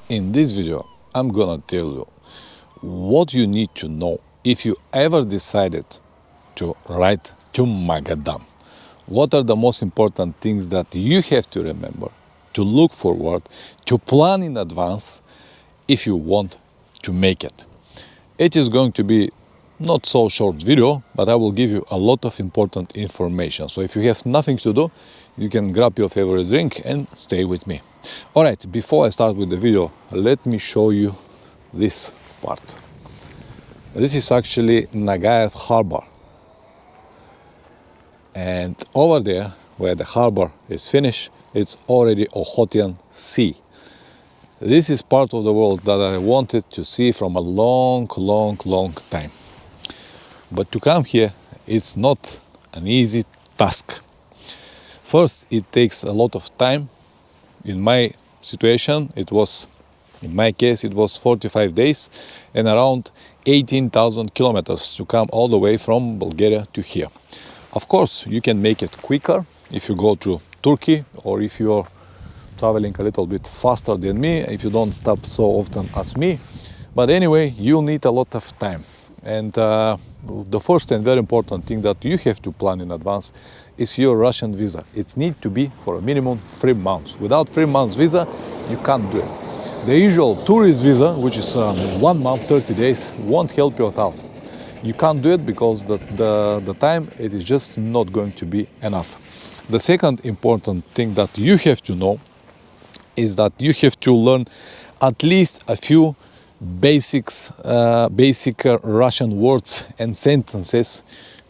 In this video, I'm gonna tell you what you need to know if you ever decided to ride to Magadan. What are the most important things that you have to remember, to look forward, to plan in advance if you want to make it. It is going to be not so short video, but I will give you a lot of important information. So if you have nothing to do, you can grab your favorite drink and stay with me. All right, before I start with the video, let me show you this part. This is actually Magadan harbor. And over there, where the harbor is finished, it's already Ohotian Sea. This is part of the world that I wanted to see from a long time. But to come here, it's not an easy task. First, it takes a lot of time. In my situation, in my case, it was 45 days and around 18,000 kilometers to come all the way from Bulgaria to here. Of course, you can make it quicker if you go to Turkey, or if you're traveling a little bit faster than me, if you don't stop so often as me. But anyway, you need a lot of time. And the first and very important thing that you have to plan in advance is your Russian visa. It needs to be for a minimum 3 months. Without 3 months visa, you can't do it. The usual tourist visa, which is 1 month, 30 days, won't help you at all. You can't do it because the time, it is just not going to be enough. The second important thing that you have to know is that you have to learn at least a few basic Russian words and sentences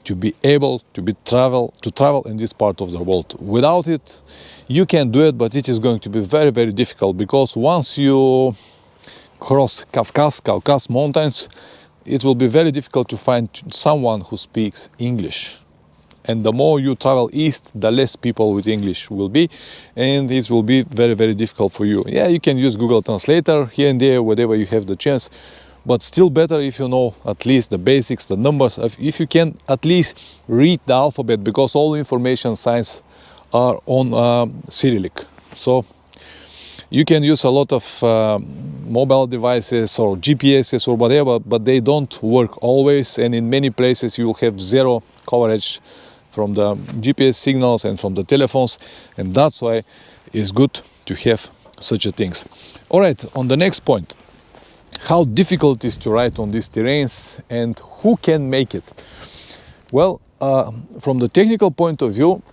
to be able to travel in this part of the world. Without it, you can do it, but it is going to be very difficult, because once you cross Caucasus mountains, it will be very difficult to find someone who speaks English. And the more you travel east, the less people with English will be, and it will be very difficult for you. Yeah, you can use Google Translator here and there, whenever you have the chance, but still better if you know at least the basics, the numbers, if you can at least read the alphabet, because all information signs are on Cyrillic. So you can use a lot of mobile devices or GPSs or whatever, but they don't work always, and in many places you will have zero coverage from the GPS signals and from the telephones, and that's why it's good to have such a things. All right, on the next point, how difficult it is to ride on these terrains and who can make it? Well, from the technical point of view,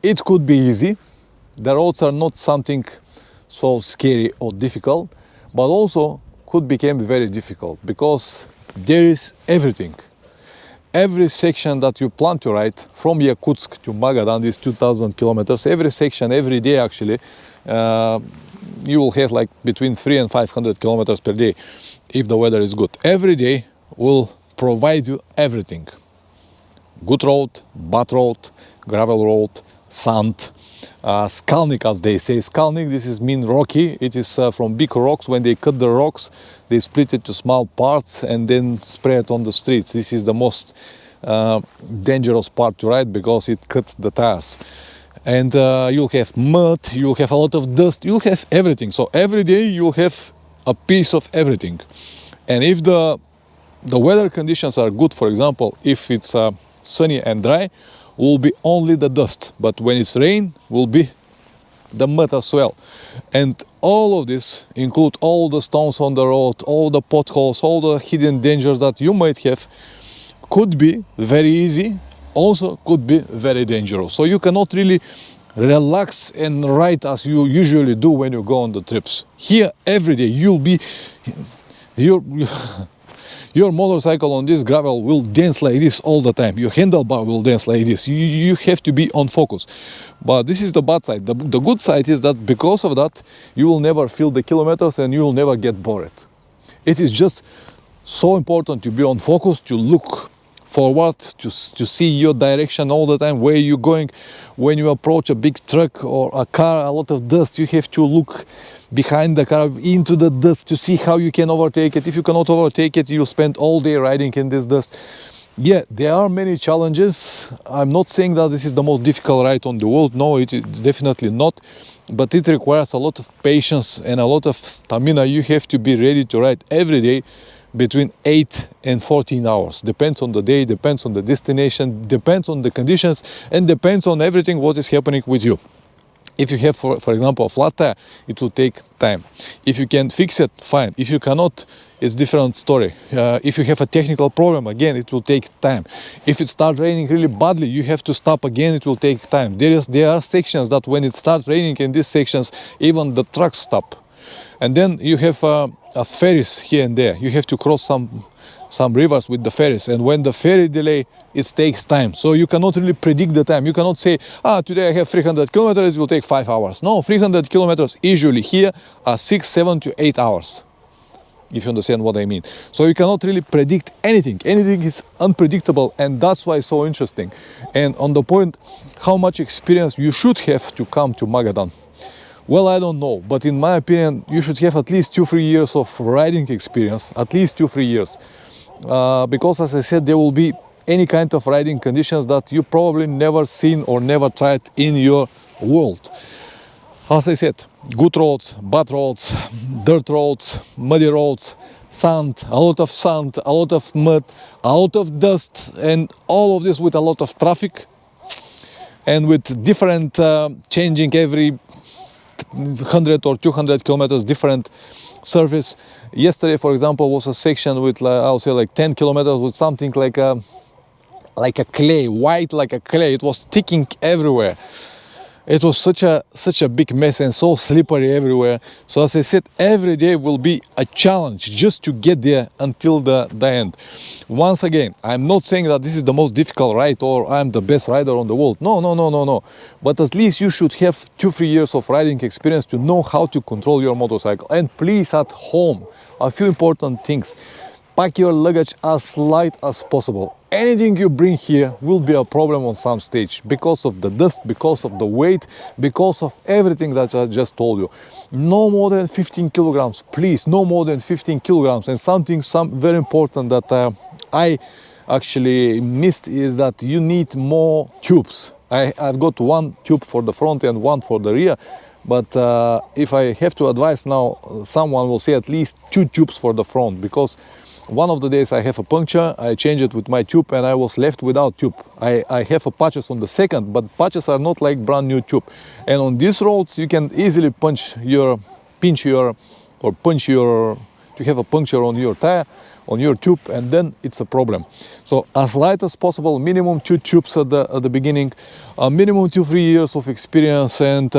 it could be easy. The roads are not something so scary or difficult, but also could become very difficult, because there is everything. Every section that you plan to ride from Yakutsk to Magadan is 2,000 kilometers. Every section, every day actually, you will have like between 300 and 500 kilometers per day if the weather is good. Every day will provide you everything. Good road, bad road, gravel road, sand, skalnik, as they say. Skalnik, this is mean rocky. It is from big rocks. When they cut the rocks, they split it to small parts and then spread it on the streets. This is the most dangerous part to ride, because it cuts the tires. And you'll have mud, you'll have a lot of dust, you'll have everything. So every day you'll have a piece of everything. And if the weather conditions are good, for example, if it's sunny and dry, will be only the dust, but when it's rain, will be the mud as well. And all of this include all the stones on the road, all the potholes, all the hidden dangers that you might have, could be very easy, also could be very dangerous. So you cannot really relax and ride as you usually do when you go on the trips. Here, every day, your motorcycle on this gravel will dance like this all the time. Your handlebar will dance like this. You have to be on focus. But this is the bad side. The good side is that because of that, you will never feel the kilometers and you will never get bored. It is just so important to be on focus, to look forward, to see your direction all the time, where you're going. When you approach a big truck or a car, a lot of dust, you have to look behind the car into the dust to see how you can overtake it. If you cannot overtake it, you'll spend all day riding in this dust. Yeah, there are many challenges. I'm not saying that this is the most difficult ride on the world. No, it is definitely not. But it requires a lot of patience and a lot of stamina. You have to be ready to ride every day between 8 and 14 hours. Depends on the day, depends on the destination, depends on the conditions, and depends on everything what is happening with you. If you have, for example, a flat tire, it will take time. If you can fix it, fine. If you cannot, it's different story. If you have a technical problem, again, it will take time. If it starts raining really badly, you have to stop again, it will take time. There are sections that when it starts raining in these sections, even the trucks stop. And then you have a ferries here and there. You have to cross some rivers with the ferries, and when the ferry delay, it takes time. So you cannot really predict the time. You cannot say, today I have 300 kilometers, it will take 5 hours. No, 300 kilometers usually here are 6, 7 to 8 hours, if you understand what I mean. So you cannot really predict anything. Anything is unpredictable, and that's why it's so interesting. And on the point, how much experience you should have to come to Magadan. Well, I don't know, but in my opinion, you should have at least 2-3 years of riding experience, at least 2-3 years. Because as I said, there will be any kind of riding conditions that you probably never seen or never tried in your world. As I said, good roads, bad roads, dirt roads, muddy roads, sand, a lot of mud, a lot of dust, and all of this with a lot of traffic and with different changing every 100 or 200 kilometers different surface. Yesterday, for example, was a section with I'll say like 10 kilometers with something like a clay, white like a clay. It was sticking everywhere. It was such a big mess and so slippery everywhere. So as I said, every day will be a challenge just to get there until the end. Once again, I'm not saying that this is the most difficult ride or I'm the best rider on the world. No. But at least you should have 2-3 years of riding experience to know how to control your motorcycle. And please, at home, a few important things. Pack your luggage as light as possible. Anything you bring here will be a problem on some stage because of the dust, because of the weight, because of everything that I just told you. No more than 15 kilograms, please, no more than 15 kilograms. And something very important that I actually missed is that you need more tubes. I've got one tube for the front and one for the rear. But if I have to advise now, someone will say at least 2 tubes for the front, because one of the days I have a puncture, I change it with my tube and I was left without tube. I have a patches on the second, but patches are not like brand new tube. And on these roads you can easily to have a puncture on your tire, on your tube, and then it's a problem. So as light as possible, minimum 2 tubes at the beginning, minimum 2-3 years of experience, and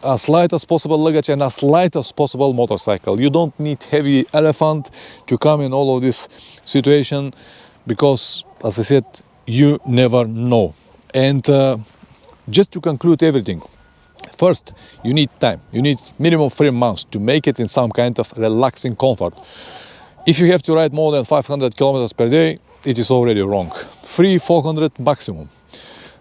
as light as possible luggage and as light as possible motorcycle. You don't need heavy elephant to come in all of this situation, because as I said, you never know. And just to conclude everything, first, you need time. You need minimum 3 months to make it in some kind of relaxing comfort. If you have to ride more than 500 kilometers per day, it is already wrong. 300-400 maximum.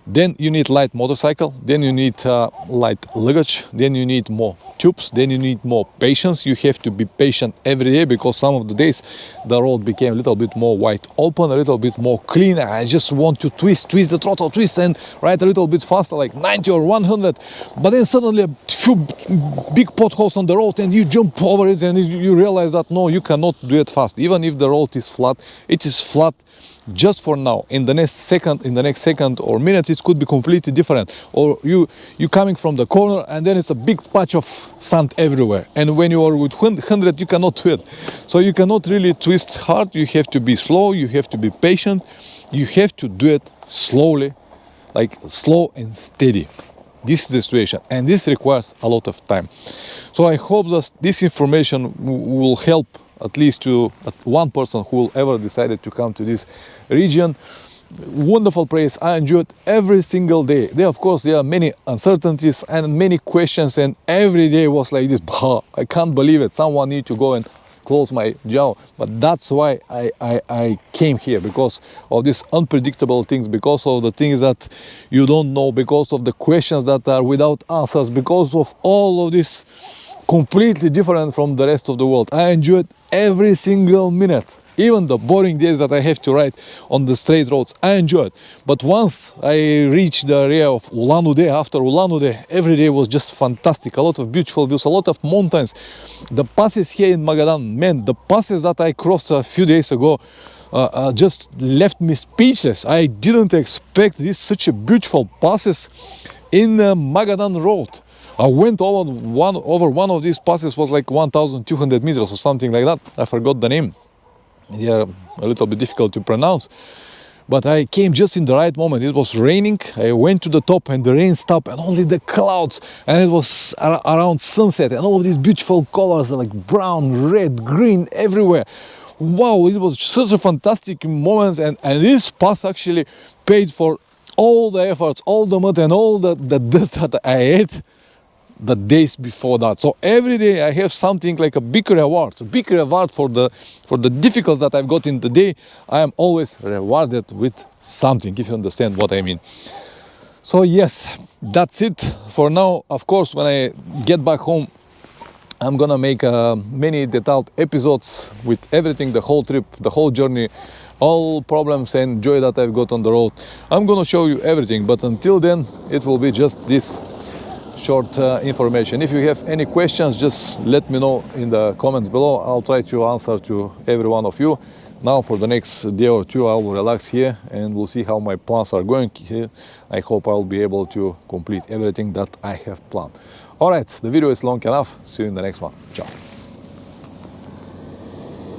Then you need light motorcycle, then you need light luggage, then you need more tubes, then you need more patience. You have to be patient every day, because some of the days the road became a little bit more wide open, a little bit more clean. I just want to twist the throttle, twist and ride a little bit faster, like 90 or 100. But then suddenly a few big potholes on the road and you jump over it and you realize that no, you cannot do it fast. Even if the road is flat, it is flat just for now. In the next second or minute, it could be completely different. Or you coming from the corner and then it's a big patch of sand everywhere. And when you are with 100, you cannot do it. So you cannot really twist hard. You have to be slow. You have to be patient. You have to do it slowly, like slow and steady. This is the situation, and this requires a lot of time. So I hope that this information will help at least to one person who will ever decided to come to this region. Wonderful place. I enjoyed every single day. There, of course, there are many uncertainties and many questions, and every day was like this. I can't believe it. Someone need to go and close my jaw. But that's why I came here, because of these unpredictable things, because of the things that you don't know, because of the questions that are without answers, because of all of this completely different from the rest of the world. I enjoyed every single minute. even the boring days that I have to ride on the straight roads, I enjoy it. But once I reached the area of Ulan-Ude, after Ulan-Ude, every day was just fantastic. A lot of beautiful views, a lot of mountains. The passes here in Magadan, man, the passes that I crossed a few days ago just left me speechless. I didn't expect this such a beautiful passes in Magadan road. I went over one of these passes, was like 1,200 meters or something like that. I forgot the name. They are a little bit difficult to pronounce. But I came just in the right moment. It was raining. I went to the top and the rain stopped and only the clouds. And it was around sunset and all these beautiful colors like brown, red, green everywhere. Wow, it was such a fantastic moment. And this pass actually paid for all the efforts, all the mud and all the dust that I ate the days before that. So every day I have something like a big reward for the difficulties that I've got in the day. I am always rewarded with something, if you understand what I mean. So yes, that's it for now. Of course, when I get back home, I'm gonna make many detailed episodes with everything, the whole trip, the whole journey, all problems and joy that I've got on the road. I'm gonna show you everything, but until then it will be just this short information. If you have any questions, just let me know in the comments below. I'll try to answer to every one of you. Now for the next day or two I will relax here and we'll see how my plans are going here. I hope I'll be able to complete everything that I have planned. Alright, the video is long enough. See you in the next one. Ciao.